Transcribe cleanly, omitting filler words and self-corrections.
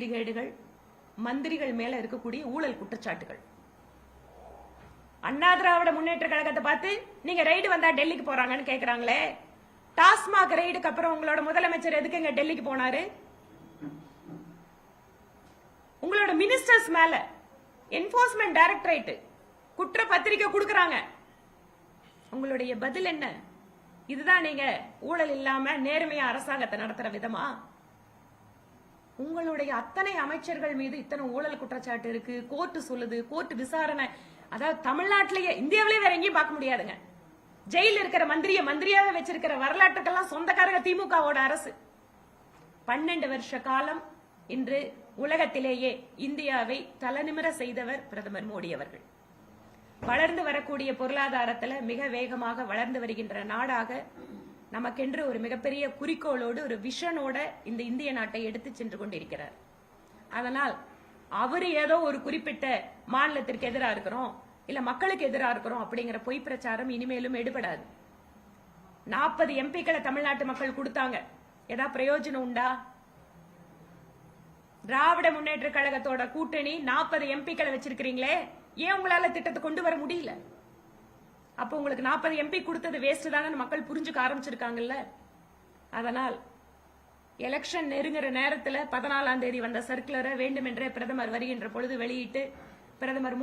முறைகேடுகள், மந்திரிகள் மேல இருக்கக்கூடிய ஊழல் குற்றச்சாட்டுகள். அண்ணா திராவிட முன்னேற்ற கழகத்தை பார்த்து நீங்க ரைடு வந்தா டெல்லிக்கு போறாங்கன்னு கேக்குறாங்களே. டாஸ்மாக் ரைடுக்கு அப்புறம் உங்களோட முதலமைச்சர் எதுக்குங்க டெல்லிக்கு போனாரு? உங்களோட மினிஸ்டர்ஸ் மேல என்போர்ஸ்மென்ட் டைரக்டரேட் குற்ற பத்திரிகை கொடுக்கறாங்க. உங்களுடைய பதில் என்ன? இதுதான் நீங்க ஊழல் இல்லாம நேர்மையா அரசாங்கத்தை நடத்துற விதமா? உங்களுடைய அத்தனை அமைச்சர்கள் மீது இத்தனை ஊழல் குற்றச்சாட்டு இருக்கு. கோர்ட் சொல்லுது, கோர்ட் விசாரணை. அதாவது தமிழ்நாட்டிலேயே, இந்தியாவிலேயே வேற எங்கேயும் பார்க்க முடியாதுங்க. ஜெயில இருக்கிற மந்திரியாவே வச்சிருக்கிற வரலாற்றுக்கெல்லாம் சொந்தக்காரங்க திமுகவோட அரசு. 12 வருஷ காலம் இன்று உலகத்திலேயே இந்தியாவை தலைநிமிர செய்தவர் பிரதமர் மோடி அவர்கள். வளர்ந்து வரக்கூடிய பொருளாதாரத்துல மிக வேகமாக வளர்ந்து வருகின்ற நாடாக நமக்கென்று ஒரு மிகப்பெரிய குறிக்கோளோடு ஒரு விஷனோட இந்த இந்திய நாட்டை எடுத்து சென்று கொண்டிருக்கிறார். அதனால் அவர் ஏதோ ஒரு குறிப்பிட்ட மாநிலத்திற்கு எதிராக இருக்கிறோம், இல்ல மக்களுக்கு எதிராக இருக்கிறோம் அப்படிங்கிற பொய் பிரச்சாரம் இனிமேலும் எடுபடாது. 40 எம்பிக்களை தமிழ்நாட்டு மக்கள் கொடுத்தாங்க. ஏதாவது பிரயோஜனம் உண்டா? திராவிட முன்னேற்ற கழகத்தோட கூட்டணி 40 எம்பிக்களை வச்சிருக்கிறீங்களே, ஏன் உங்களால திட்டத்தை கொண்டு வர முடியல? அப்போ உங்களுக்கு 40 எம்பி கொடுத்தது வேஸ்ட் தானே மக்கள் புரிஞ்சுக்க ஆரம்பிச்சிருக்காங்கல்ல. அதனால் எலெக்ஷன் நெருங்குற நேரத்தில் 14ஆம் தேதி வந்த சர்க்குலரை வேண்டுமென்றே பிரதமர் வருகின்ற பொழுது வெளியிட்டு பிரதமர்